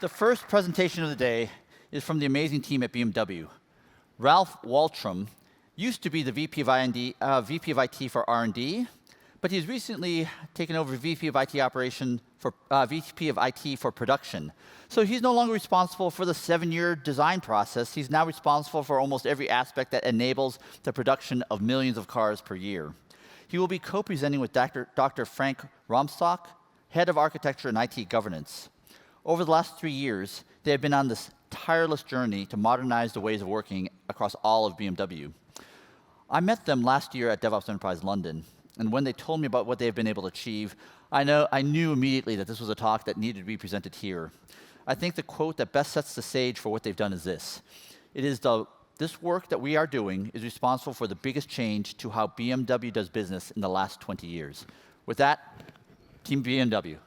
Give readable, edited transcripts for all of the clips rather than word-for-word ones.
The first presentation of the day is from the amazing team at BMW. Ralf Waltram used to be the VP of IT for R&D, but he's recently taken over VP of IT for production. So he's no longer responsible for the 7-year design process. He's now responsible for almost every aspect that enables the production of millions of cars per year. He will be co-presenting with Dr. Frank Ramsak, head of architecture and IT governance. Over the last 3 years, they have been on this tireless journey to modernize the ways of working across all of BMW. I met them last year at DevOps Enterprise London, and when they told me about what they have been able to achieve, I knew immediately that this was a talk that needed to be presented here. I think the quote that best sets the stage for what they've done is this. It is this work that we are doing is responsible for the biggest change to how BMW does business in the last 20 years. With that, Team BMW.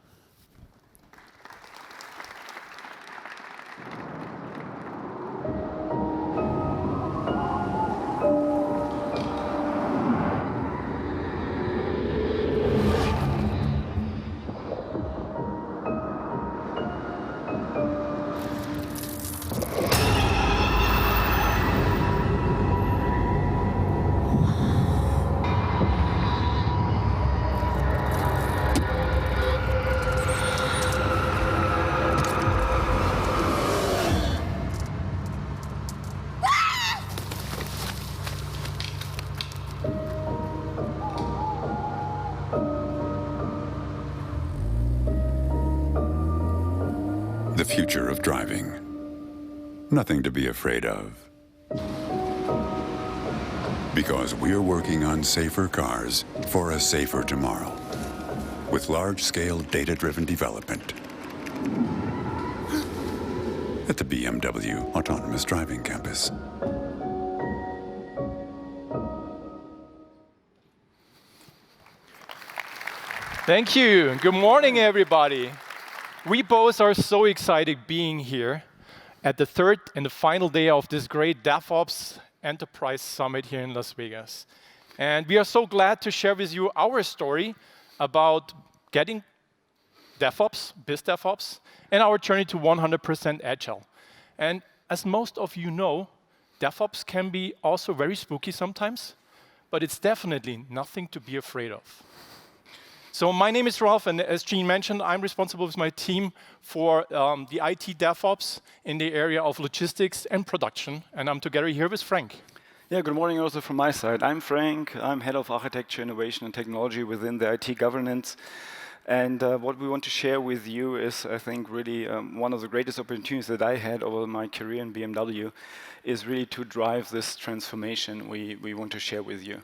The future of driving. Nothing to be afraid of. Because we're working on safer cars for a safer tomorrow. With large-scale data-driven development. At the BMW Autonomous Driving Campus. Thank you. Good morning, everybody. We both are so excited being here at the third and the final day of this great DevOps Enterprise Summit here in Las Vegas. And we are so glad to share with you our story about getting DevOps, BizDevOps, and our journey to 100% Agile. And as most of you know, DevOps can be also very spooky sometimes, but it's definitely nothing to be afraid of. So my name is Ralf, and as Gene mentioned, I'm responsible with my team for the IT DevOps in the area of logistics and production, and I'm together here with Frank. Yeah, good morning also from my side. I'm Frank. I'm head of architecture, innovation, and technology within the IT governance. And what we want to share with you is, I think, really one of the greatest opportunities that I had over my career in BMW is really to drive this transformation we want to share with you.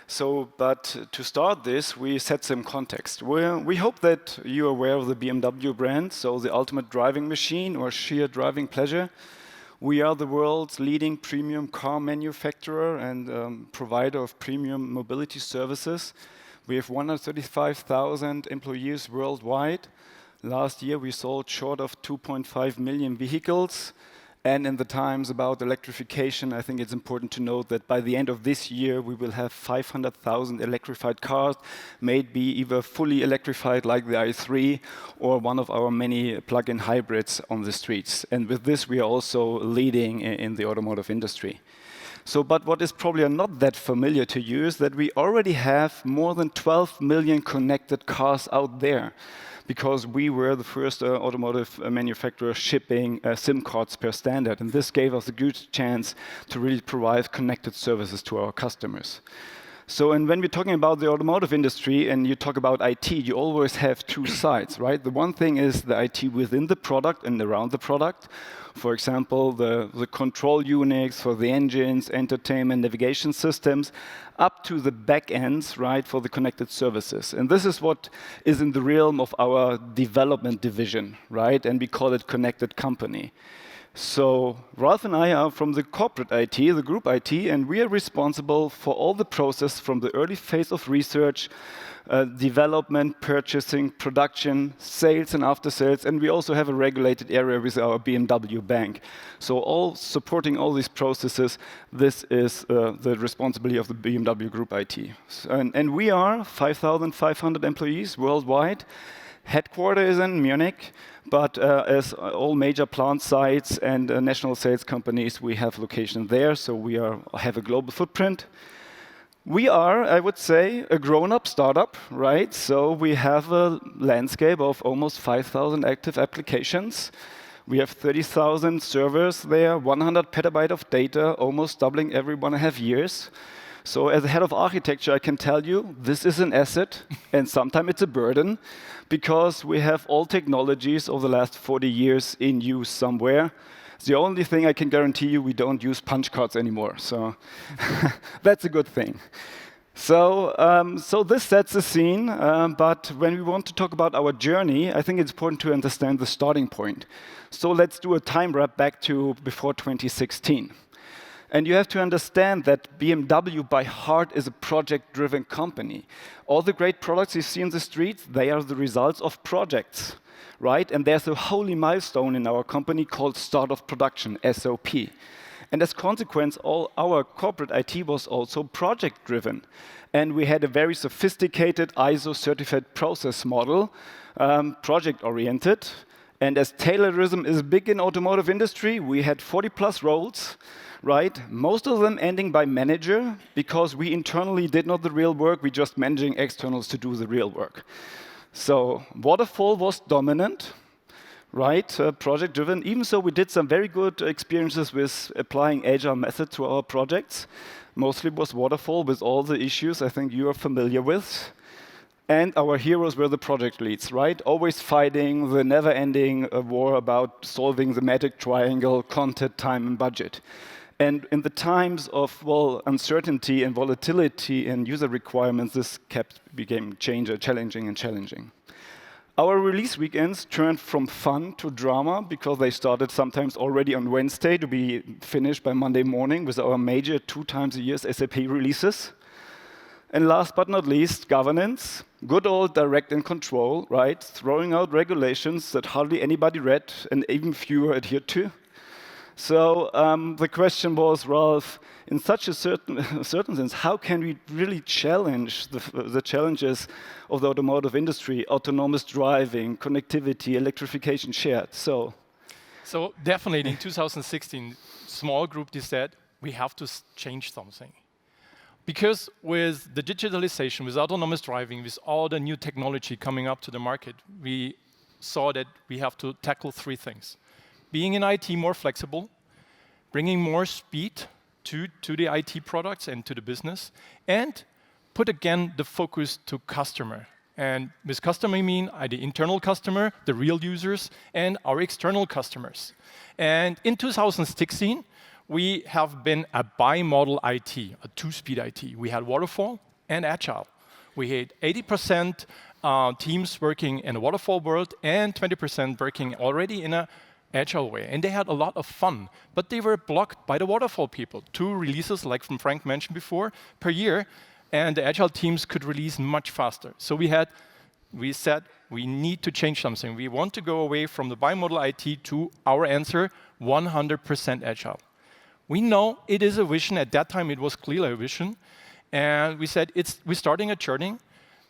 So, but to start this, we set some context. We hope that you're aware of the BMW brand, so the ultimate driving machine or sheer driving pleasure. We are the world's leading premium car manufacturer and provider of premium mobility services. We have 135,000 employees worldwide. Last year, we sold short of 2.5 million vehicles. And in the times about electrification, I think it's important to note that by the end of this year, we will have 500,000 electrified cars, maybe either fully electrified like the i3 or one of our many plug-in hybrids on the streets. And with this, we are also leading in the automotive industry. So, but what is probably not that familiar to you is that we already have more than 12 million connected cars out there, because we were the first automotive manufacturer shipping SIM cards per standard. And this gave us a good chance to really provide connected services to our customers. So, and when we're talking about the automotive industry and you talk about IT, you always have two sides, right? The one thing is the IT within the product and around the product. For example, the control units for the engines, entertainment, navigation systems, up to the back ends, right, for the connected services. And this is what is in the realm of our development division, right? And we call it Connected Company. So Ralf and I are from the corporate IT, the group IT, and we are responsible for all the process from the early phase of research, development, purchasing, production, sales and after sales, and we also have a regulated area with our BMW Bank. So all supporting all these processes, this is the responsibility of the BMW Group IT. And we are 5,500 employees worldwide, Headquarters is in Munich, but as all major plant sites and national sales companies, we have locations there, so we have a global footprint. We are, I would say, a grown-up startup, right? So we have a landscape of almost 5,000 active applications. We have 30,000 servers there, 100 petabyte of data, almost doubling every 1.5 years. So as a head of architecture, I can tell you this is an asset, and sometimes it's a burden, because we have all technologies over the last 40 years in use somewhere. The only thing I can guarantee you, we don't use punch cards anymore. So that's a good thing. So this sets the scene. But when we want to talk about our journey, I think it's important to understand the starting point. So let's do a time wrap back to before 2016. And you have to understand that BMW by heart is a project-driven company. All the great products you see in the streets, they are the results of projects. Right? And there's a holy milestone in our company called start of production, SOP. And as a consequence, all our corporate IT was also project-driven. And we had a very sophisticated ISO-certified process model, project-oriented. And as Taylorism is big in automotive industry, we had 40+ roles, right? Most of them ending by manager, because we internally did not the real work, we just managing externals to do the real work. So waterfall was dominant, right? Project-driven. Even so, we did some very good experiences with applying agile method to our projects. Mostly was waterfall with all the issues I think you are familiar with. And our heroes were the project leads, right? Always fighting the never-ending war about solving the magic triangle, content, time, and budget. And in the times of, well, uncertainty and volatility and user requirements, this became challenging. Our release weekends turned from fun to drama because they started sometimes already on Wednesday to be finished by Monday morning with our major 2 times a year SAP releases. And last but not least, governance. Good old direct and control, right? Throwing out regulations that hardly anybody read and even fewer adhered to. So the question was, Ralf, in such a certain sense, how can we really challenge the challenges of the automotive industry, autonomous driving, connectivity, electrification, shared? So definitely in 2016, small group decided we have to change something. Because with the digitalization, with autonomous driving, with all the new technology coming up to the market, we saw that we have to tackle 3 things. Being in IT more flexible, bringing more speed to the IT products and to the business, and put again the focus to customer. And with customer, I mean the internal customer, the real users, and our external customers. And in 2016, we have been a bi-model IT, a 2-speed IT. We had waterfall and agile. We had 80% teams working in a waterfall world and 20% working already in an agile way. And they had a lot of fun, but they were blocked by the waterfall people. 2 releases, like Frank mentioned before, per year, and the agile teams could release much faster. So we said we need to change something. We want to go away from the bi-model IT to our answer, 100% agile. We know it is a vision. At that time, it was clearly a vision. And we said, we're starting a journey,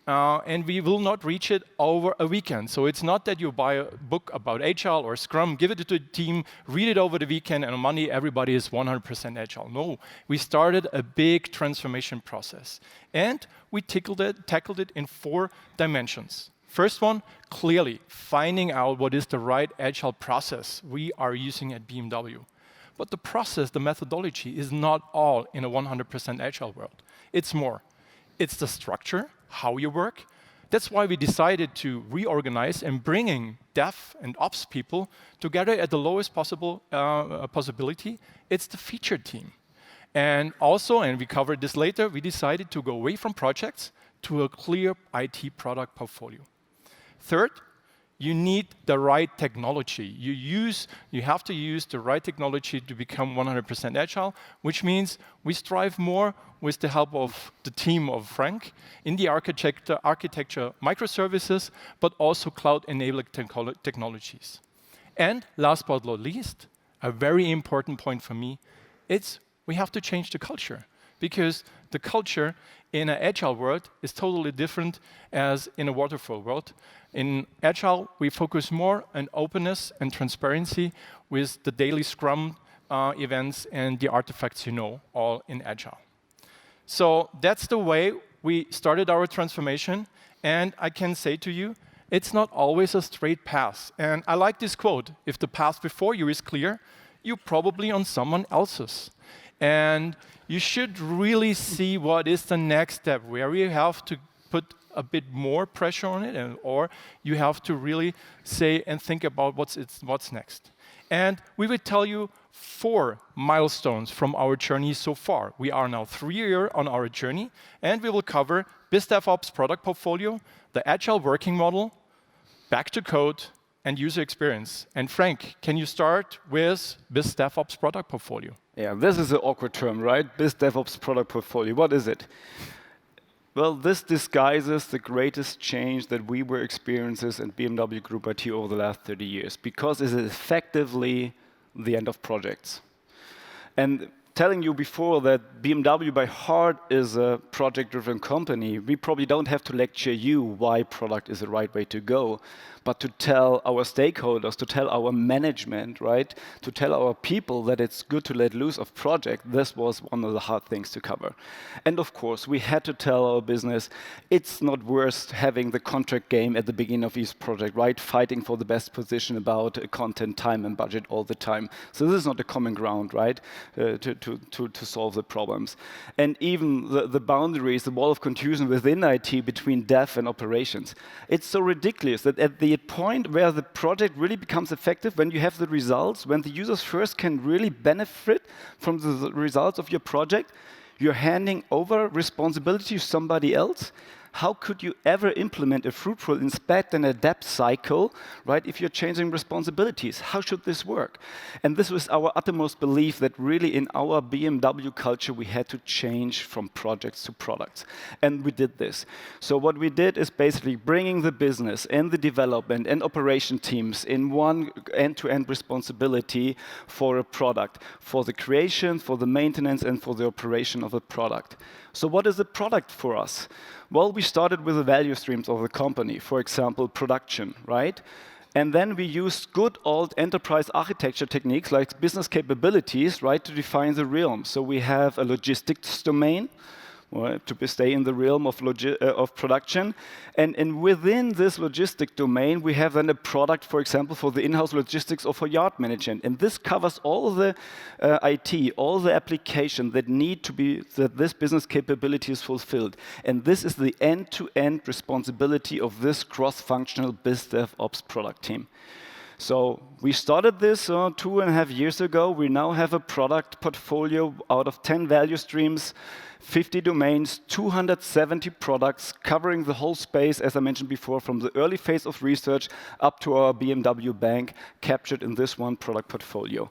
and we will not reach it over a weekend. So it's not that you buy a book about Agile or Scrum, give it to the team, read it over the weekend, and on Monday, everybody is 100% Agile. No, we started a big transformation process. And we tackled it in 4 dimensions. First one, clearly finding out what is the right Agile process we are using at BMW. But the process, the methodology, is not all in a 100% Agile world. It's more. It's the structure, how you work. That's why we decided to reorganize and bringing dev and ops people together at the lowest possible possibility. It's the feature team. And also, and we covered this later, we decided to go away from projects to a clear IT product portfolio. Third, you need the right technology. You have to use the right technology to become 100% agile, which means we strive more with the help of the team of Frank in the architecture microservices, but also cloud-enabled technologies. And last but not least, a very important point for me, it's we have to change the culture. because the culture in an Agile world is totally different as in a waterfall world. In Agile, we focus more on openness and transparency with the daily Scrum events and the artifacts all in Agile. So that's the way we started our transformation, and I can say to you, it's not always a straight path. And I like this quote: if the path before you is clear, you're probably on someone else's. And you should really see what is the next step, where you have to put a bit more pressure on it, or you have to really say and think about what's next. And we will tell you 4 milestones from our journey so far. We are now 3 years on our journey, and we will cover BizDevOps product portfolio, the Agile working model, back to code, and user experience. And Frank, can you start with BizDevOps product portfolio? Yeah, this is an awkward term, right? BizDevOps product portfolio. What is it? Well, this disguises the greatest change that we were experiencing in BMW Group IT over the last 30 years, because it is effectively the end of projects. And telling you before that BMW by heart is a project-driven company, we probably don't have to lecture you why product is the right way to go, but to tell our stakeholders, to tell our management, right, to tell our people that it's good to let loose of project. This was one of the hard things to cover. And of course, we had to tell our business it's not worth having the contract game at the beginning of each project, right, fighting for the best position about content, time, and budget all the time. So this is not a common ground, right, to solve the problems. And even the boundaries, the wall of confusion within IT between dev and operations. It's so ridiculous that at the point where the project really becomes effective, when you have the results, when the users first can really benefit from the results of your project, you're handing over responsibility to somebody else. How could you ever implement a fruitful inspect and adapt cycle, right, if you're changing responsibilities? How should this work? And this was our uttermost belief that really in our BMW culture, we had to change from projects to products. And we did this. So what we did is basically bringing the business and the development and operation teams in one end-to-end responsibility for a product, for the creation, for the maintenance, and for the operation of a product. So what is a product for us? Well, we started with the value streams of the company, for example, production, right? And then we used good old enterprise architecture techniques like business capabilities, right, to define the realm. So we have a logistics domain, right, to stay in the realm of production. And within this logistic domain, we have then a product, for example, for the in-house logistics or for yard management. And this covers all the IT, all the application that need to be, that this business capability is fulfilled. And this is the end-to-end responsibility of this cross-functional BizDevOps product team. So we started this 2.5 years ago. We now have a product portfolio out of 10 value streams, 50 domains, 270 products covering the whole space, as I mentioned before, from the early phase of research up to our BMW Bank, captured in this one product portfolio.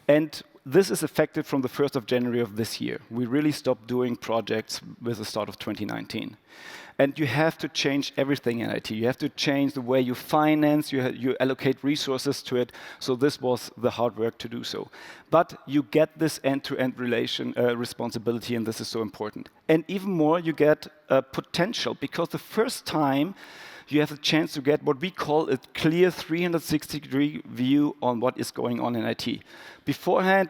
And this is effective from the 1st of January of this year. We really stopped doing projects with the start of 2019. And you have to change everything in IT. You have to change the way you finance, you allocate resources to it. So this was the hard work to do so. But you get this end-to-end responsibility, and this is so important. And even more, you get potential, because the first time you have a chance to get what we call a clear 360-degree view on what is going on in IT. Beforehand,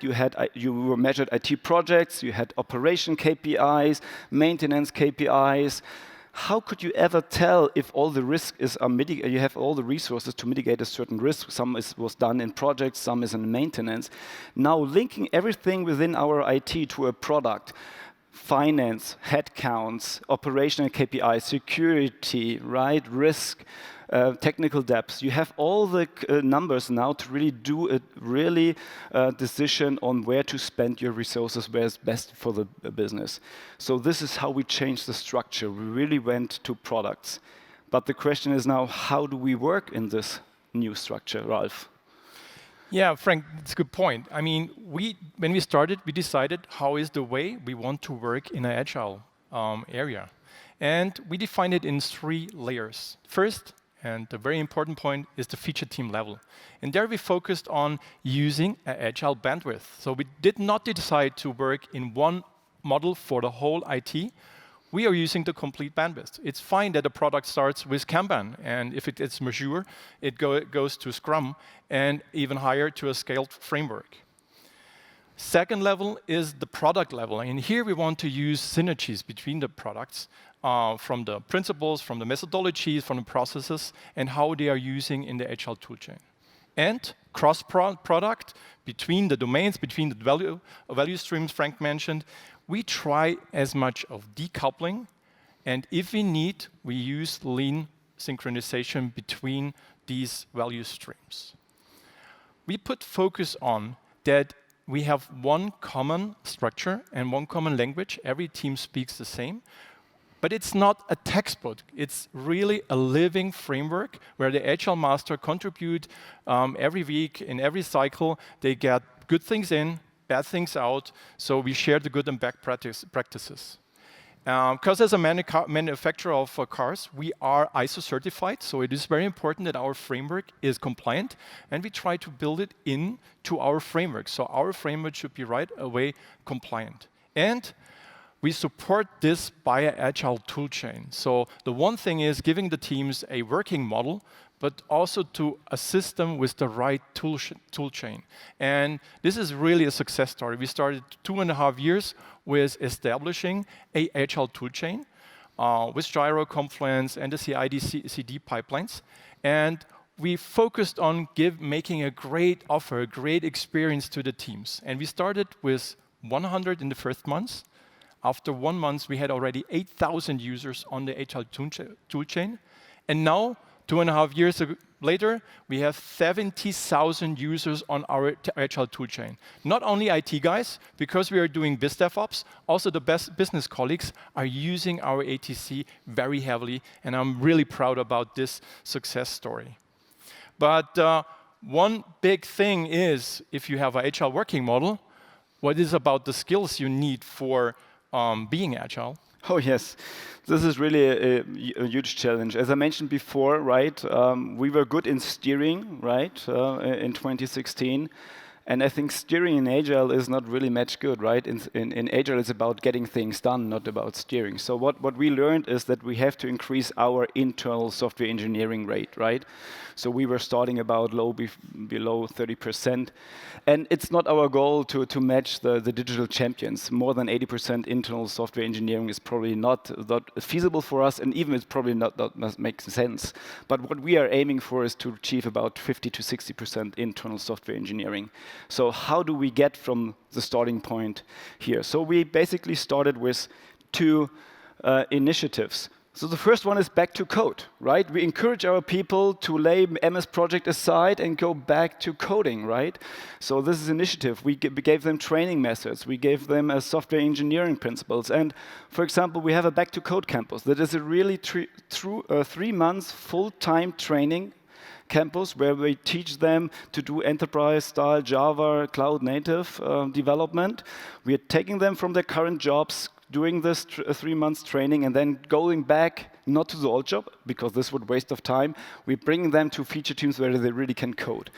you were measured IT projects, you had operation KPIs, maintenance KPIs. How could you ever tell if all the risk you have all the resources to mitigate a certain risk? Some was done in projects, some is in maintenance. Now linking everything within our IT to a product, finance, headcounts, operational KPIs, security, right, risk, technical depths. You have all the numbers now to really do a decision on where to spend your resources, where is best for the business. So this is how we changed the structure. We really went to products. But the question is now, how do we work in this new structure, Ralf? Yeah, Frank, that's a good point. I mean, when we started, we decided how is the way we want to work in an agile area. And we defined it in 3 layers. First, and the very important point, is the feature team level. And there we focused on using an agile bandwidth. So we did not decide to work in one model for the whole IT, we are using the complete bandwidth. It's fine that a product starts with Kanban, and if it is mature, it goes to Scrum, and even higher to a scaled framework. Second level is the product level, and here we want to use synergies between the products, from the principles, from the methodologies, from the processes, and how they are using in the Agile toolchain. And cross-product between the domains, between the value streams Frank mentioned, we try as much of decoupling, and if we need, we use lean synchronization between these value streams. We put focus on that we have one common structure and one common language. Every team speaks the same. But it's not a textbook. It's really a living framework where the Agile Master contribute every week, in every cycle. They get good things in, bad things out. So we share the good and bad practices. Because as a manufacturer of cars, we are ISO certified. So it is very important that our framework is compliant. And we try to build it into our framework. So our framework should be right away compliant. And we support this by an agile toolchain. So the one thing is giving the teams a working model, but also to assist them with the right toolchain. And this is really a success story. We started 2.5 years with establishing an agile toolchain with Gyro, Confluence, and the CI/CD pipelines. And we focused on making a great offer, a great experience to the teams. And we started with 100 in the first months. After 1 month, we had already 8,000 users on the Agile toolchain. And now, 2.5 years later, we have 70,000 users on our Agile toolchain. Not only IT guys, because we are doing BizDevOps, also the best business colleagues are using our ATC very heavily, and I'm really proud about this success story. But one big thing is, if you have an Agile working model, what is about the skills you need for being agile? Oh yes, this is really a huge challenge. As I mentioned before, right, we were good in steering, right, in 2016. And I think steering in Agile is not really much good, right? In Agile, it's about getting things done, not about steering. So what we learned is that we have to increase our internal software engineering rate, right? So we were starting about below 30%. And it's not our goal to match the digital champions. More than 80% internal software engineering is probably not feasible for us, and even it's probably not makes sense. But what we are aiming for is to achieve about 50 to 60% internal software engineering. So how do we get from the starting point here? So we basically started with 2 initiatives. So the first one is back to code, right? We encourage our people to lay MS Project aside and go back to coding, right? So this is an initiative. We gave them training methods. We gave them software engineering principles. And for example, we have a back to code campus that is a really 3 months full-time training campus where we teach them to do enterprise-style Java cloud native development. We are taking them from their current jobs, doing this 3 months training, and then going back, not to the old job, because this would waste of time. We're bringing them to feature teams where they really can code.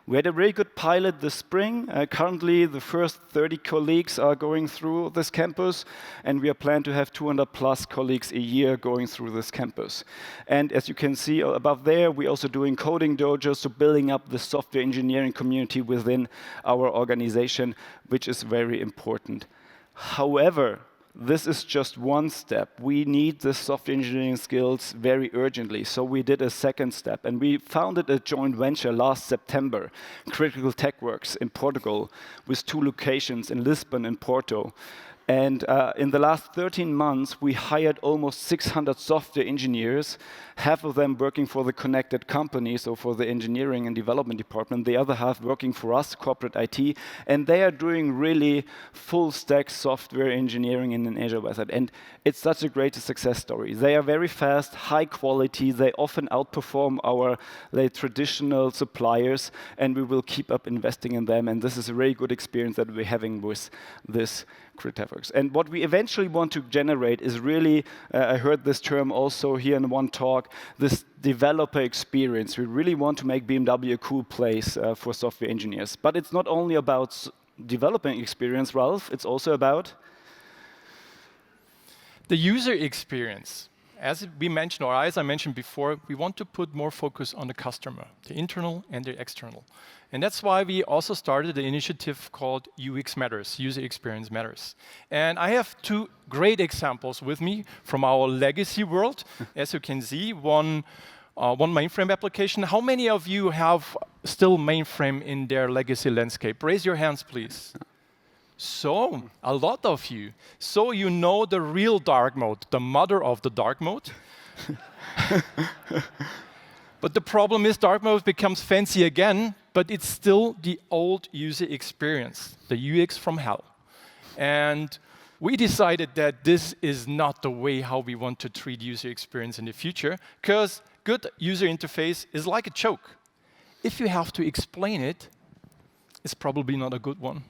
We had a very good pilot this spring. Currently, the first 30 colleagues are going through this campus, and we are planning to have 200+ colleagues a year going through this campus. And as you can see above there, we're also doing coding dojos, so building up the software engineering community within our organization, which is very important. However, this is just one step. We need the software engineering skills very urgently. So we did a second step, and we founded a joint venture last September, Critical Tech Works in Portugal, with 2 locations in Lisbon and Porto. And in the last 13 months, we hired almost 600 software engineers, half of them working for the connected company, so for the engineering and development department, the other half working for us, corporate IT, and they are doing really full-stack software engineering in an Agile method. And it's such a great success story. They are very fast, high quality, they often outperform our traditional suppliers, and we will keep up investing in them, and this is a very good experience that we're having with this Critical. And what we eventually want to generate is really, I heard this term also here in one talk, this developer experience. We really want to make BMW a cool place for software engineers. But it's not only about developing experience, Ralf, it's also about The user experience. As we mentioned, or as I mentioned before, we want to put more focus on the customer, the internal and the external. And that's why we also started an initiative called UX Matters, User Experience Matters. And I have two great examples with me from our legacy world. As you can see, one mainframe application. How many of you have still mainframe in their legacy landscape? Raise your hands, please. So, a lot of you. So you know the real dark mode, the mother of the dark mode. But the problem is dark mode becomes fancy again, but it's still the old user experience, the UX from hell. And we decided that this is not the way how we want to treat user experience in the future, because good user interface is like a joke. If you have to explain it, it's probably not a good one.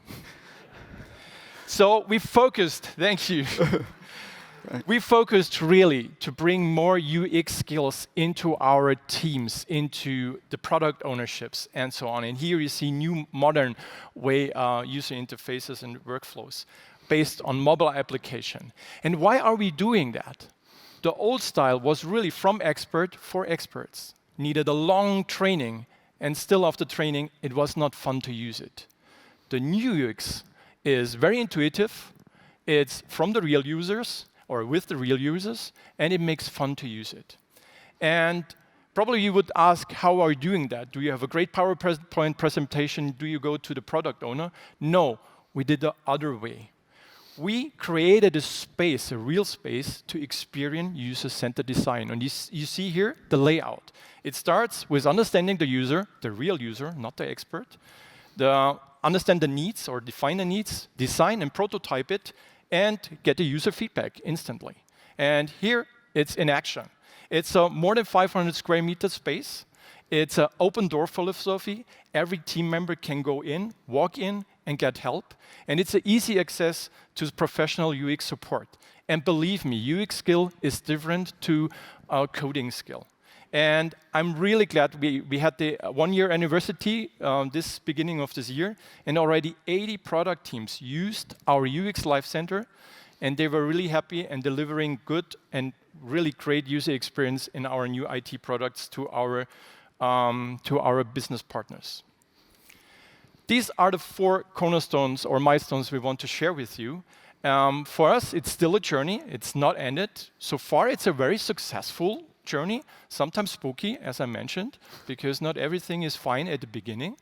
So we focused, thank you. We focused really to bring more UX skills into our teams, into the product ownerships and so on. And here you see new modern way user interfaces and workflows based on mobile application. And why are we doing that? The old style was really from expert for experts. Needed a long training, and still after training, it was not fun to use it. The new UX is very intuitive, it's from the real users, or with the real users, and it makes fun to use it. And probably you would ask, how are you doing that? Do you have a great PowerPoint presentation? Do you go to the product owner? No, we did the other way. We created a space, a real space, to experience user-centered design. And you see here the layout. It starts with understanding the user, the real user, not the expert. Understand the needs or define the needs, design and prototype it, and get the user feedback instantly. And here it's in action. It's a more than 500 square meter space. It's an open door philosophy. Every team member can go in, walk in, and get help. And it's an easy access to professional UX support. And believe me, UX skill is different to our coding skill. And I'm really glad we had the 1-year anniversary this beginning of this year, and already 80 product teams used our UX Life Center, and they were really happy and delivering good and really great user experience in our new IT products to our business partners. These are the 4 cornerstones or milestones we want to share with you. For us, it's still a journey. It's not ended. So far, it's a very successful journey, sometimes spooky, as I mentioned, because not everything is fine at the beginning.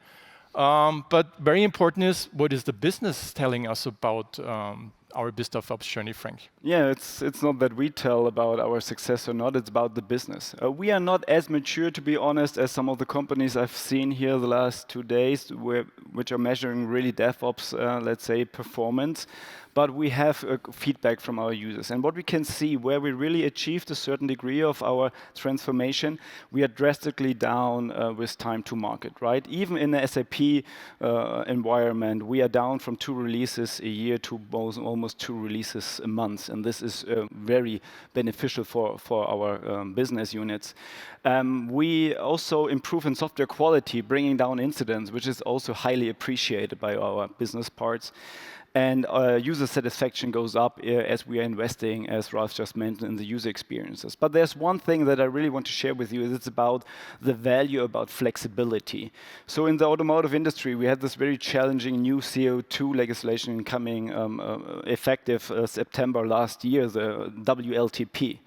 But very important is, what is the business telling us about our BizDevOps journey, Frank? Yeah, it's not that we tell about our success or not, it's about the business. We are not as mature, to be honest, as some of the companies I've seen here the last 2 days, which are measuring really DevOps, let's say, performance. But we have feedback from our users. And what we can see, where we really achieved a certain degree of our transformation, we are drastically down with time to market, right? Even in the SAP environment, we are down from 2 releases a year to almost 2 releases a month. And this is very beneficial for our business units. We also improve in software quality, bringing down incidents, which is also highly appreciated by our business parts. And user satisfaction goes up as we are investing, as Ralf just mentioned, in the user experiences. But there's one thing that I really want to share with you. It's about the value about flexibility. So in the automotive industry, we had this very challenging new CO2 legislation coming effective September last year, the WLTP.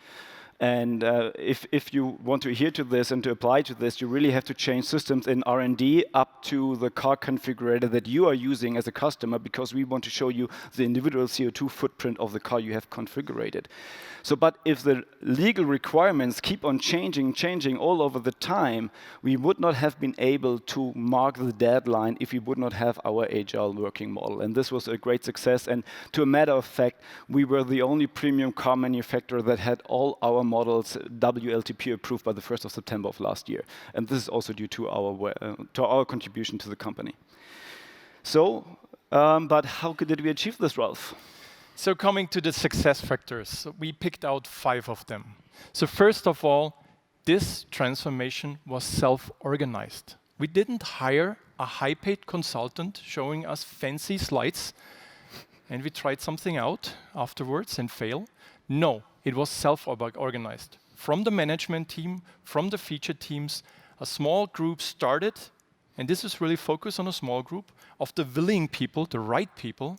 And if you want to adhere to this and to apply to this, you really have to change systems in R&D up to the car configurator that you are using as a customer, because we want to show you the individual CO2 footprint of the car you have configured. So, but if the legal requirements keep on changing all over the time, we would not have been able to mark the deadline if we would not have our agile working model. And this was a great success. And to a matter of fact, we were the only premium car manufacturer that had all our models WLTP approved by the 1st of September of last year. And this is also due to our contribution to the company. So, but how did we achieve this, Ralf? So coming to the success factors, we picked out 5 of them. So first of all, this transformation was self-organized. We didn't hire a high-paid consultant showing us fancy slides, and we tried something out afterwards and failed. No, it was self-organized. From the management team, from the feature teams, a small group started, and this is really focused on a small group of the willing people, the right people,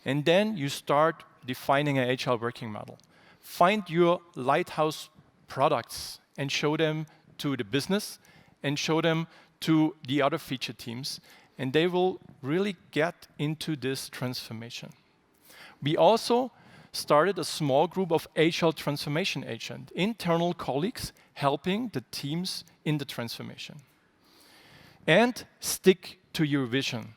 and then you start defining an agile working model. Find your lighthouse products and show them to the business and show them to the other feature teams, and they will really get into this transformation. We also started a small group of agile transformation agents, internal colleagues helping the teams in the transformation. And stick to your vision.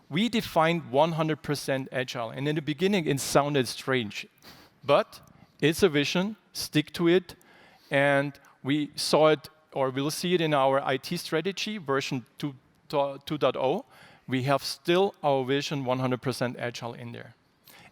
We defined 100% agile, and in the beginning it sounded strange, but it's a vision, stick to it, and we saw it, or we'll see it in our IT strategy, version 2.0. We have still our vision 100% agile in there.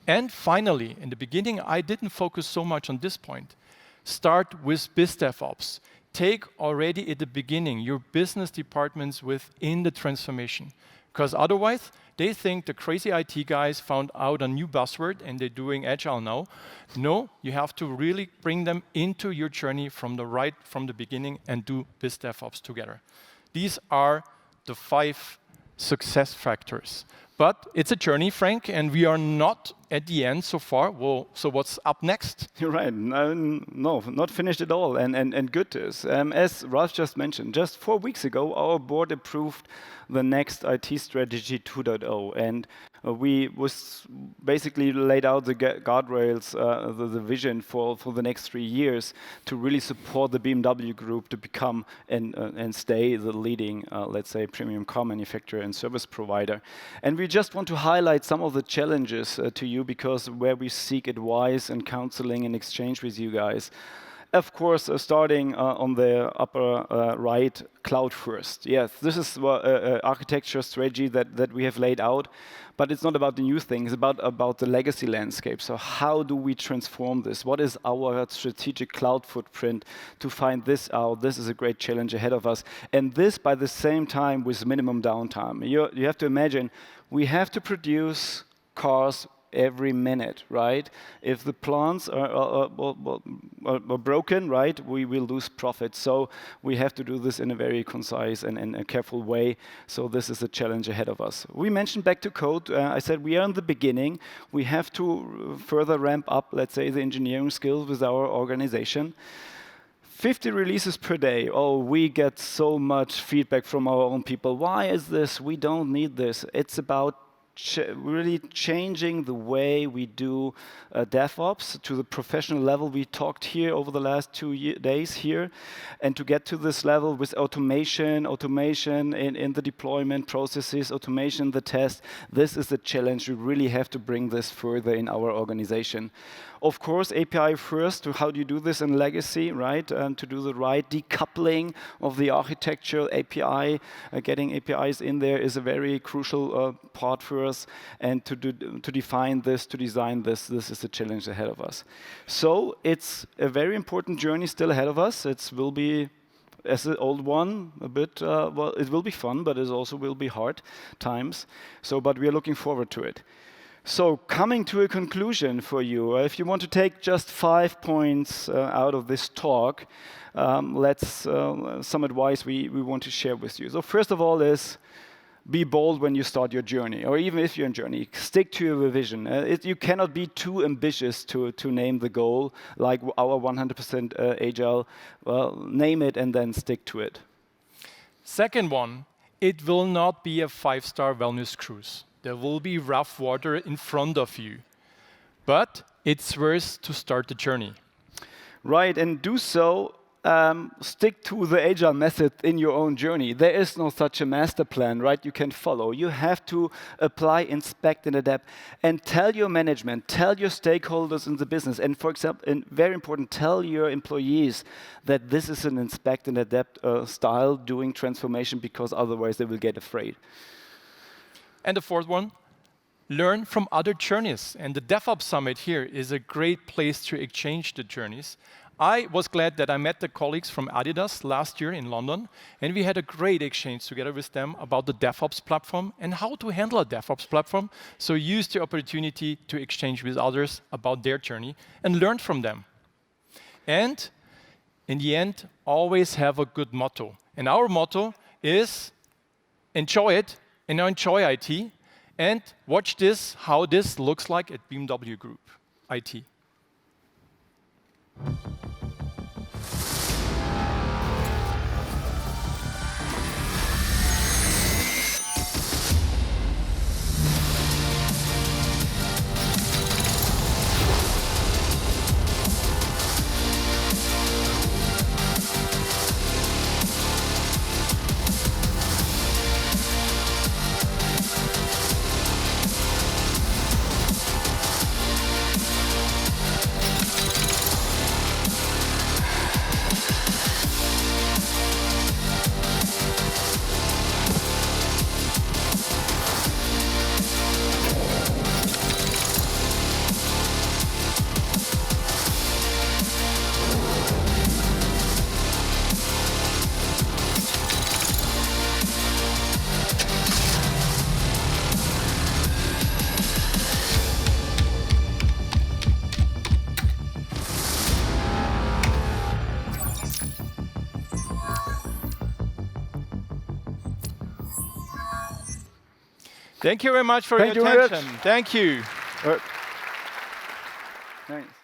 And finally, in the beginning, I didn't focus so much on this point. Start with BizDevOps. Take already at the beginning your business departments within the transformation. Because otherwise, they think the crazy IT guys found out a new buzzword and they're doing agile now. No, you have to really bring them into your journey from the beginning and do BizDevOps together. These are the 5 success factors. But it's a journey, Frank, and we are not at the end so far. Well, so what's up next? You're right. No, not finished at all, and good is. As Ralf just mentioned, just 4 weeks ago, our board approved the next IT strategy 2.0, and we was basically laid out the guardrails, the vision for the next 3 years to really support the BMW Group to become and stay the leading, let's say, premium car manufacturer and service provider. And we just want to highlight some of the challenges to you, because where we seek advice and counseling and exchange with you guys. Of course, starting on the upper right, cloud first. Yes, this is architecture strategy that we have laid out, but it's not about the new things, it's about the legacy landscape. So how do we transform this? What is our strategic cloud footprint to find this out? This is a great challenge ahead of us. And this, by the same time, with minimum downtime. You have to imagine, we have to produce cars every minute, right? If the plants are broken, right, we will lose profit. So we have to do this in a very concise and a careful way. So this is a challenge ahead of us. We mentioned back to code. I said we are in the beginning. We have to further ramp up, let's say, the engineering skills with our organization. 50 releases per day. Oh, we get so much feedback from our own people. Why is this? We don't need this. It's about really changing the way we do DevOps to the professional level we talked here over the last 2 days here, and to get to this level with automation in the deployment processes, automation, the test. This is the challenge. We really have to bring this further in our organization. Of course, API first, how do you do this in legacy, right? To do the right decoupling of the architecture, API, getting APIs in there is a very crucial part for us. And to define this, to design this, this is the challenge ahead of us. So it's a very important journey still ahead of us. It will be, as the old one, a bit, well, it will be fun, but it also will be hard times. So, but we are looking forward to it. So coming to a conclusion for you, if you want to take just 5 points out of this talk, some advice we want to share with you. So first of all is, be bold when you start your journey, or even if you're in journey, stick to your vision. You cannot be too ambitious to name the goal, like our 100% agile. Well, name it and then stick to it. Second one, it will not be a 5-star wellness cruise. There will be rough water in front of you, but it's worth to start the journey. Right, and do so. Stick to the agile method in your own journey. There is no such a master plan, right? You can follow. You have to apply, inspect, and adapt. And tell your management, tell your stakeholders in the business, and for example, and very important, tell your employees that this is an inspect and adapt style doing transformation, because otherwise they will get afraid. And the fourth one, learn from other journeys. And the DevOps Summit here is a great place to exchange the journeys. I was glad that I met the colleagues from Adidas last year in London, and we had a great exchange together with them about the DevOps platform and how to handle a DevOps platform. So use the opportunity to exchange with others about their journey and learn from them. And in the end, always have a good motto. And our motto is enjoy it and enjoy IT. And watch this, how this looks like at BMW Group IT. Thank you very much for your attention. Thank you. Nice.